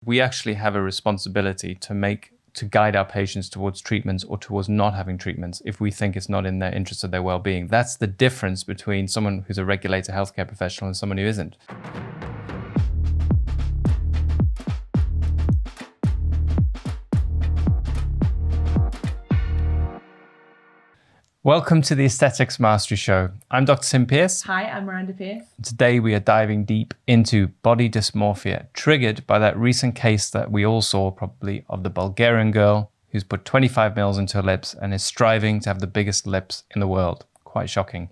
We actually have a responsibility to guide our patients towards treatments or towards not having treatments if we think it's not in their interest of their well-being. That's the difference between someone who's a regulated healthcare professional and someone who isn't. Welcome to the Aesthetics Mastery Show. I'm Dr. Tim Pearce. Hi, I'm Miranda Pearce. Today we are diving deep into body dysmorphia, triggered by that recent case that we all saw probably of the Bulgarian girl who's put 25 mils into her lips and is striving to have the biggest lips in the world. Quite shocking.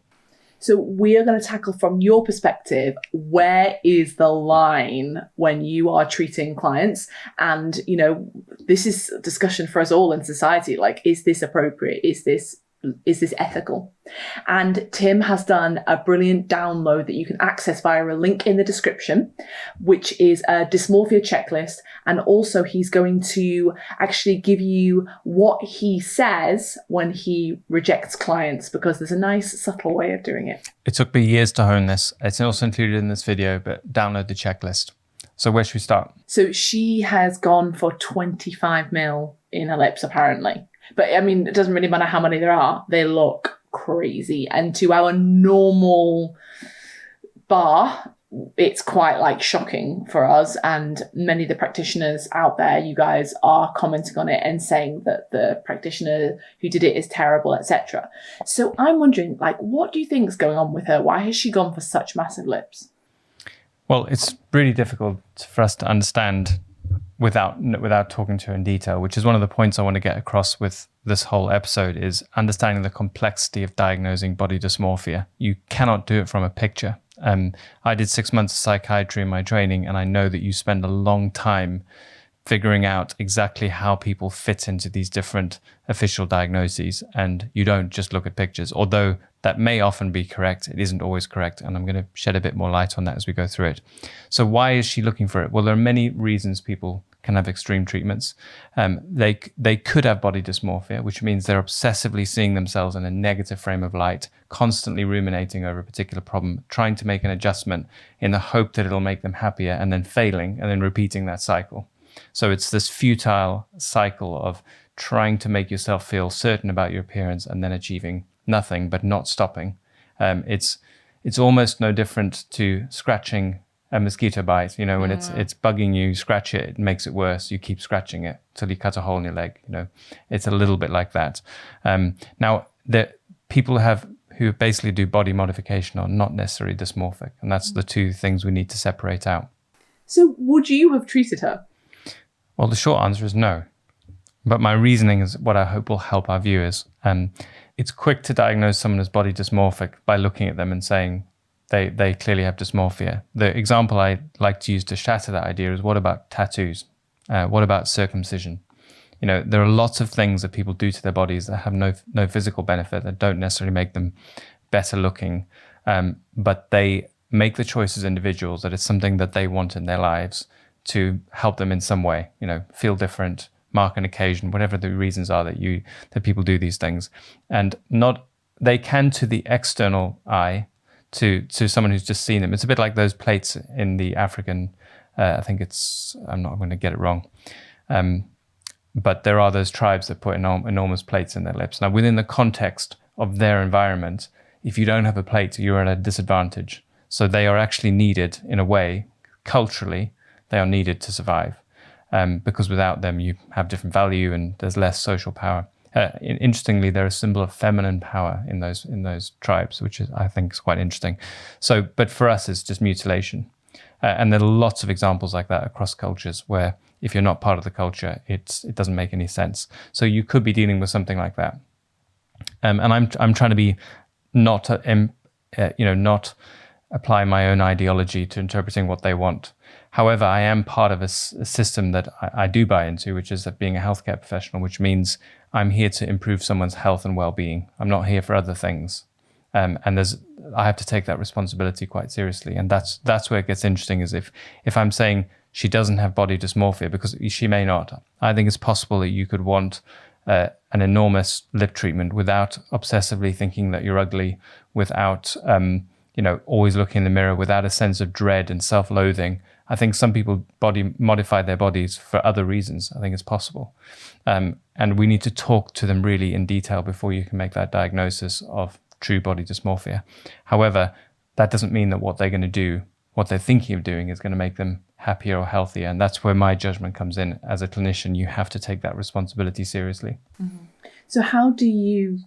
So we are going to tackle from your perspective, where is the line when you are treating clients? And, this is a discussion for us all in society. Like, is this appropriate? Is this ethical? And Tim has done a brilliant download that you can access via a link in the description, which is a dysmorphia checklist. And also he's going to actually give you what he says when he rejects clients, because there's a nice subtle way of doing it. It took me years to hone this. It's also included in this video, but download the checklist. So where should we start? So she has gone for 25 mil in her lips, apparently. But I mean, it doesn't really matter how many there are. They look crazy. And to our normal bar, it's quite shocking for us. And many of the practitioners out there, you guys are commenting on it and saying that the practitioner who did it is terrible, etc. So I'm wondering, what do you think is going on with her? Why has she gone for such massive lips? Well, it's really difficult for us to understand without talking to her in detail, which is one of the points I want to get across with this whole episode, is understanding the complexity of diagnosing body dysmorphia. You cannot do it from a picture. I did 6 months of psychiatry in my training, and I know that you spend a long time figuring out exactly how people fit into these different official diagnoses, and you don't just look at pictures. Although that may often be correct, it isn't always correct, and I'm going to shed a bit more light on that as we go through it. So why is she looking for it? Well, there are many reasons people can have extreme treatments. They could have body dysmorphia, which means they're obsessively seeing themselves in a negative frame of light, constantly ruminating over a particular problem, trying to make an adjustment in the hope that it'll make them happier, and then failing, and then repeating that cycle. So it's this futile cycle of trying to make yourself feel certain about your appearance and then achieving nothing, but not stopping. It's almost no different to scratching a mosquito bite. When it's bugging you, scratch it, it makes it worse. You keep scratching it till you cut a hole in your leg. It's a little bit like that. Now, the people who basically do body modification are not necessarily dysmorphic, and that's the two things we need to separate out. So would you have treated her? Well, the short answer is no. But my reasoning is what I hope will help our viewers. It's quick to diagnose someone as body dysmorphic by looking at them and saying they clearly have dysmorphia. The example I like to use to shatter that idea is, what about tattoos? What about circumcision? There are lots of things that people do to their bodies that have no physical benefit, that don't necessarily make them better looking, but they make the choice as individuals that it's something that they want in their lives to help them in some way, feel different, mark an occasion, whatever the reasons are that people do these things. And they can, to the external eye, to someone who's just seen them. It's a bit like those plates in the African, I'm not going to get it wrong. But there are those tribes that put enormous plates in their lips. Now, within the context of their environment, if you don't have a plate, you're at a disadvantage. So they are actually needed in a way, culturally, they are needed to survive, because without them you have different value and there's less social power. Interestingly, they're a symbol of feminine power in those tribes, which I think is quite interesting. So, but for us, it's just mutilation, and there are lots of examples like that across cultures where if you're not part of the culture, it doesn't make any sense. So you could be dealing with something like that, and I'm trying to be not apply my own ideology to interpreting what they want. However, I am part of a system that I do buy into, which is that being a healthcare professional, which means I'm here to improve someone's health and well-being. I'm not here for other things. And I have to take that responsibility quite seriously. And that's where it gets interesting, is if I'm saying she doesn't have body dysmorphia, because she may not. I think it's possible that you could want an enormous lip treatment without obsessively thinking that you're ugly, without always looking in the mirror, without a sense of dread and self-loathing, I think some people modify their bodies for other reasons. I think it's possible. And we need to talk to them really in detail before you can make that diagnosis of true body dysmorphia. However, that doesn't mean that what they're going to do, what they're thinking of doing, is going to make them happier or healthier. And that's where my judgment comes in. As a clinician, you have to take that responsibility seriously. Mm-hmm. So how do you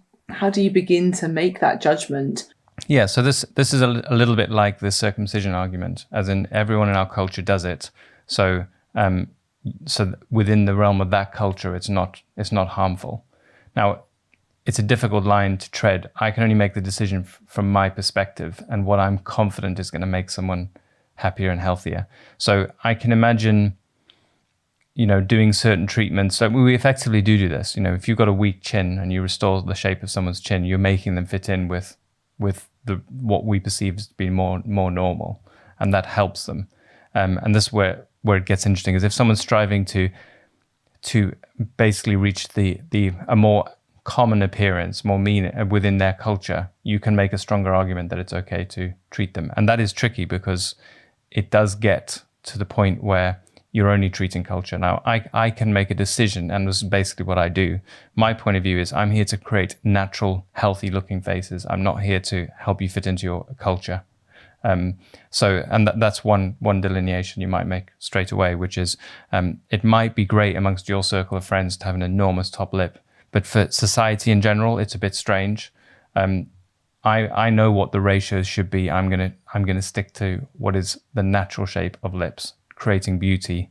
begin to make that judgment? Yeah, so this is a little bit like the circumcision argument, as in everyone in our culture does it. So within the realm of that culture, it's not harmful. Now, it's a difficult line to tread. I can only make the decision from my perspective and what I'm confident is going to make someone happier and healthier. So I can imagine, doing certain treatments. So we effectively do this. If you've got a weak chin and you restore the shape of someone's chin, you're making them fit in with what we perceive as being more normal, and that helps them. And this is where it gets interesting, is if someone's striving to basically reach a more common appearance, more mean within their culture, you can make a stronger argument that it's okay to treat them. And that is tricky because it does get to the point where you're only treating culture. Now, I can make a decision, and this is basically what I do. My point of view is I'm here to create natural, healthy-looking faces. I'm not here to help you fit into your culture. That's one delineation you might make straight away, which is it might be great amongst your circle of friends to have an enormous top lip, but for society in general, it's a bit strange. I know what the ratios should be. I'm gonna stick to what is the natural shape of lips, creating beauty,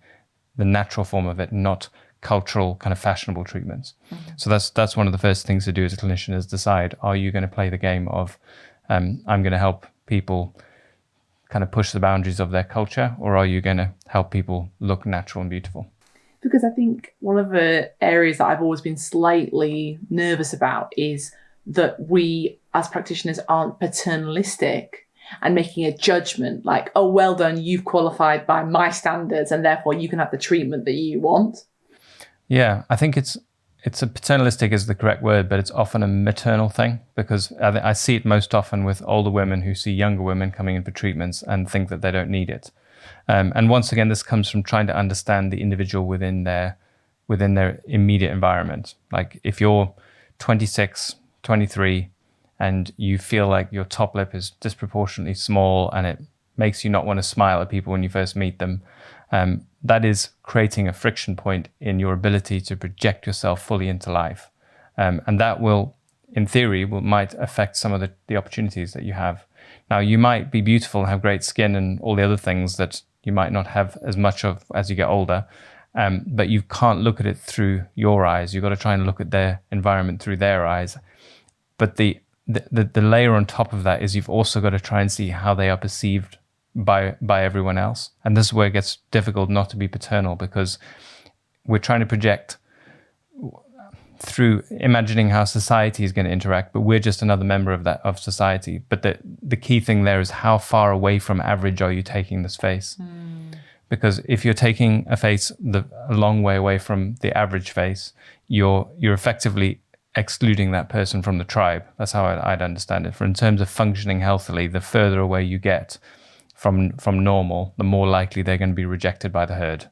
the natural form of it, not cultural kind of fashionable treatments. Mm-hmm. So that's one of the first things to do as a clinician, is decide, are you going to play the game of I'm going to help people kind of push the boundaries of their culture, or are you going to help people look natural and beautiful? Because I think one of the areas that I've always been slightly nervous about is that we as practitioners aren't paternalistic and making a judgment like, oh, well done, you've qualified by my standards and therefore you can have the treatment that you want. Yeah, I think it's a paternalistic is the correct word, but it's often a maternal thing, because I see it most often with older women who see younger women coming in for treatments and think that they don't need it. And once again, this comes from trying to understand the individual within their immediate environment. Like if you're 26, 23, and you feel like your top lip is disproportionately small and it makes you not want to smile at people when you first meet them, that is creating a friction point in your ability to project yourself fully into life. And that will, in theory, might affect some of the opportunities that you have. Now, you might be beautiful and have great skin and all the other things that you might not have as much of as you get older, but you can't look at it through your eyes. You've got to try and look at their environment through their eyes. But the layer on top of that is you've also got to try and see how they are perceived by everyone else. And this is where it gets difficult not to be paternal, because we're trying to project through imagining how society is going to interact, but we're just another member of society. But the key thing there is, how far away from average are you taking this face? Because if you're taking a face a long way away from the average face, you're effectively excluding that person from the tribe. That's how I'd understand it. For in terms of functioning healthily, the further away you get from normal, the more likely they're going to be rejected by the herd.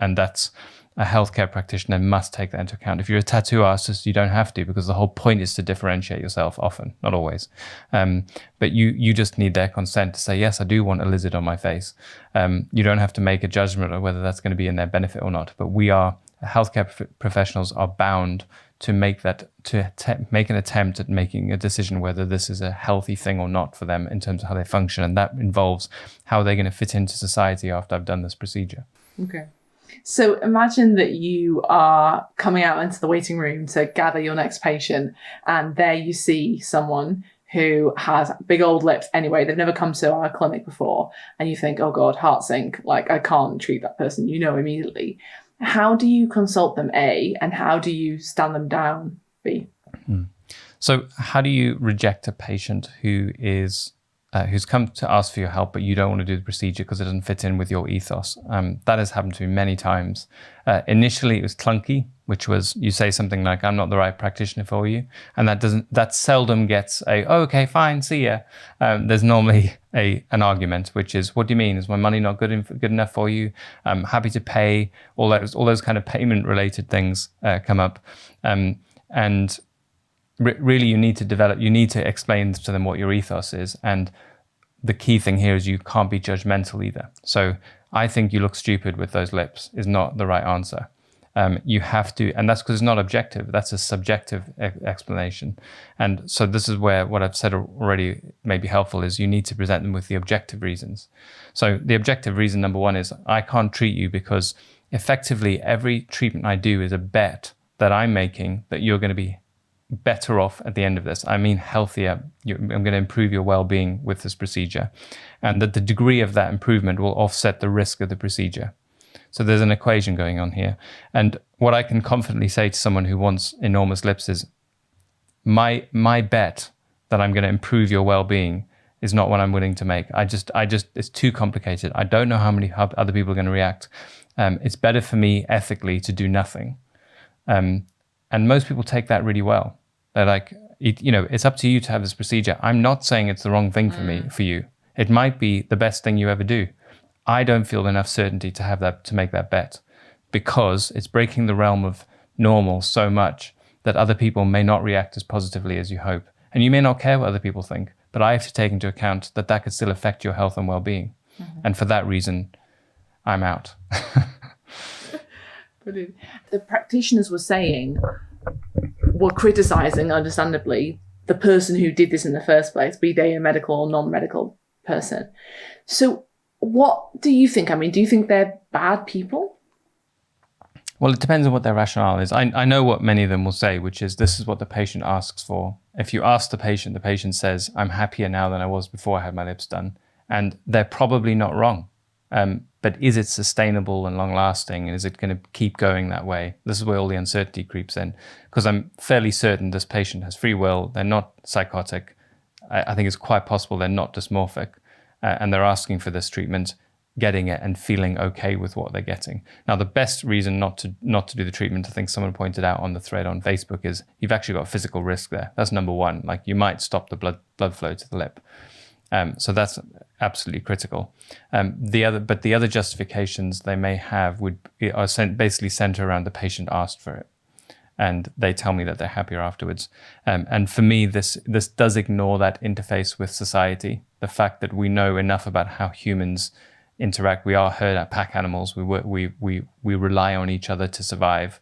And that's a healthcare practitioner must take that into account. If you're a tattoo artist, you don't have to, because the whole point is to differentiate yourself, often, not always. But you just need their consent to say, yes, I do want a lizard on my face. You don't have to make a judgment of whether that's going to be in their benefit or not. But healthcare professionals are bound to make make an attempt at making a decision whether this is a healthy thing or not for them in terms of how they function. And that involves how they're going to fit into society after I've done this procedure. Okay. So imagine that you are coming out into the waiting room to gather your next patient, and there you see someone who has big old lips anyway. They've never come to our clinic before, and you think, oh God, heart sink, like I can't treat that person, immediately. How do you consult them, A, and how do you stand them down, B? So how do you reject a patient who's come to ask for your help, but you don't want to do the procedure because it doesn't fit in with your ethos? That has happened to me many times. Initially, it was clunky which was you say something like, I'm not the right practitioner for you. And that seldom gets oh, okay, fine, see ya. There's normally an argument, which is, what do you mean? Is my money not good enough for you? I'm happy to pay. All those kind of payment related things come up. And really you need to explain to them what your ethos is. And the key thing here is you can't be judgmental either. So I think you look stupid with those lips is not the right answer. You have to, and that's because it's not objective. That's a subjective explanation. And so this is where what I've said already may be helpful is you need to present them with the objective reasons. So the objective reason number one is I can't treat you because effectively every treatment I do is a bet that I'm making that you're going to be better off at the end of this. I mean healthier. I'm going to improve your well-being with this procedure, and that the degree of that improvement will offset the risk of the procedure. So there's an equation going on here. And what I can confidently say to someone who wants enormous lips is my bet that I'm going to improve your well-being is not what I'm willing to make. I just it's too complicated. I don't know how other people are going to react. It's better for me ethically to do nothing. And most people take that really well. They're like, it's up to you to have this procedure. I'm not saying it's the wrong thing for you. It might be the best thing you ever do. I don't feel enough certainty to make that bet, because it's breaking the realm of normal so much that other people may not react as positively as you hope. And you may not care what other people think, but I have to take into account that could still affect your health and well-being. Mm-hmm. And for that reason, I'm out. Brilliant. The practitioners were criticizing, understandably, the person who did this in the first place, be they a medical or non-medical person. So what do you think? I mean, do you think they're bad people? Well, it depends on what their rationale is. I know what many of them will say, which is this is what the patient asks for. If you ask the patient says, I'm happier now than I was before I had my lips done. And they're probably not wrong. But is it sustainable and long lasting? And is it going to keep going that way? This is where all the uncertainty creeps in, because I'm fairly certain this patient has free will. They're not psychotic. I think it's quite possible they're not dysmorphic. And they're asking for this treatment, getting it and feeling okay with what they're getting. Now, the best reason not to do the treatment, I think someone pointed out on the thread on Facebook, is you've actually got a physical risk there. That's number one. Like you might stop the blood flow to the lip. So that's absolutely critical. The other justifications they may have are basically center around the patient asked for it, and they tell me that they're happier afterwards. And for me, this does ignore that interface with society. The fact that we know enough about how humans interact. We are herd pack animals. We rely on each other to survive.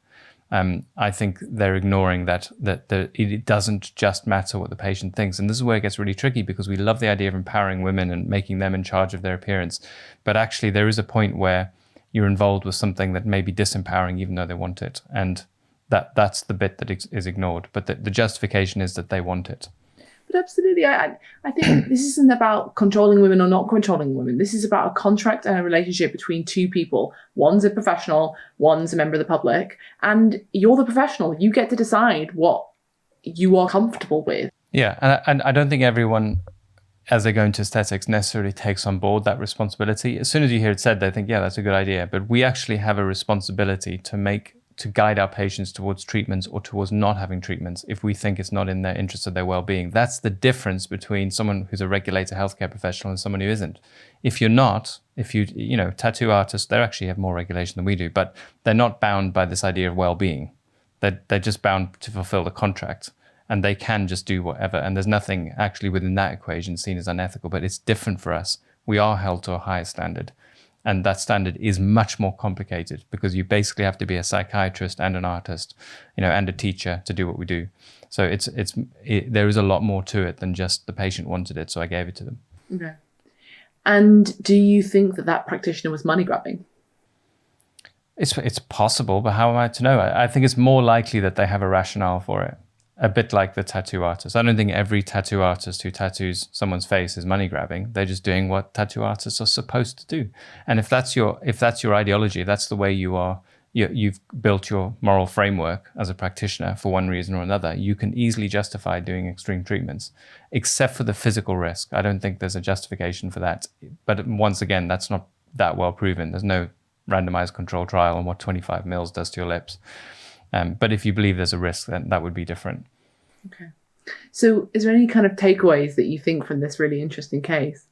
I think they're ignoring that it doesn't just matter what the patient thinks. And this is where it gets really tricky, because we love the idea of empowering women and making them in charge of their appearance. But actually there is a point where you're involved with something that may be disempowering even though they want it. And that's the bit that is ignored. But the justification is that they want it. But absolutely, I think this isn't about controlling women or not controlling women. This is about a contract and a relationship between two people. One's a professional, one's a member of the public, and you're the professional. You get to decide what you are comfortable with. Yeah, and I don't think everyone, as they go into aesthetics, necessarily takes on board that responsibility. As soon as you hear it said, they think, yeah, that's a good idea. But we actually have a responsibility to guide our patients towards treatments or towards not having treatments if we think it's not in their interest of their well-being. That's the difference between someone who's a regulated healthcare professional and someone who isn't. If you're not, tattoo artists, they actually have more regulation than we do, but they're not bound by this idea of well-being. They're just bound to fulfill the contract, and they can just do whatever. And there's nothing actually within that equation seen as unethical, but it's different for us. We are held to a higher standard. And that standard is much more complicated, because you basically have to be a psychiatrist and an artist, and a teacher to do what we do. So there is a lot more to it than just the patient wanted it, so I gave it to them. Okay. And do you think that practitioner was money grabbing? It's possible, but how am I to know? I think it's more likely that they have a rationale for it. A bit like the tattoo artist. I don't think every tattoo artist who tattoos someone's face is money grabbing. They're just doing what tattoo artists are supposed to do. And if that's your ideology, that's the way you've built your moral framework as a practitioner for one reason or another, you can easily justify doing extreme treatments, except for the physical risk. I don't think there's a justification for that. But once again, that's not that well proven. There's no randomized control trial on what 25 mils does to your lips. But if you believe there's a risk, then that would be different. Okay. So is there any kind of takeaways that you think from this really interesting case?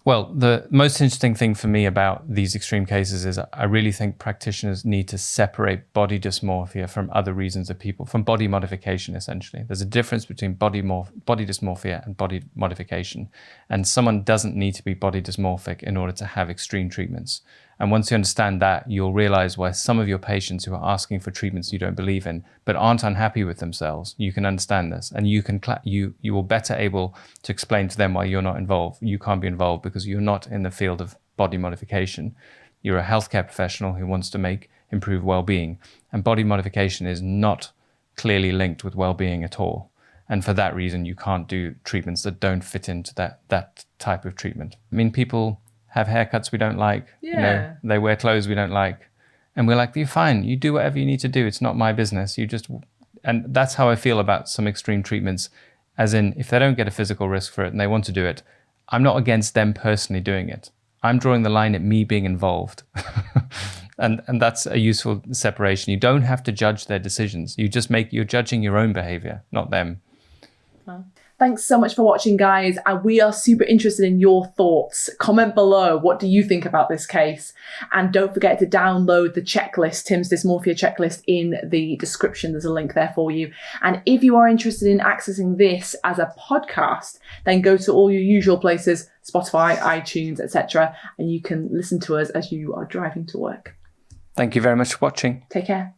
Well, the most interesting thing for me about these extreme cases is I really think practitioners need to separate body dysmorphia from other reasons of people, from body modification, essentially. There's a difference between body dysmorphia and body modification. And someone doesn't need to be body dysmorphic in order to have extreme treatments. And once you understand that, you'll realize why some of your patients who are asking for treatments you don't believe in, but aren't unhappy with themselves, you can understand this, and you will better able to explain to them why you're not involved. You can't be involved because you're not in the field of body modification. You're a healthcare professional who wants to improve well-being, and body modification is not clearly linked with well-being at all. And for that reason, you can't do treatments that don't fit into that type of treatment. I mean, people have haircuts we don't like. Yeah. They wear clothes we don't like. And we're like, you're fine. You do whatever you need to do. It's not my business. And that's how I feel about some extreme treatments. As in, if they don't get a physical risk for it and they want to do it, I'm not against them personally doing it. I'm drawing the line at me being involved. and that's a useful separation. You don't have to judge their decisions. You're judging your own behavior, not them. Wow. Thanks so much for watching, guys. And we are super interested in your thoughts. Comment below. What do you think about this case? And don't forget to download the checklist, Tim's Dysmorphia checklist, in the description. There's a link there for you. And if you are interested in accessing this as a podcast, then go to all your usual places, Spotify, iTunes, etc. And you can listen to us as you are driving to work. Thank you very much for watching. Take care.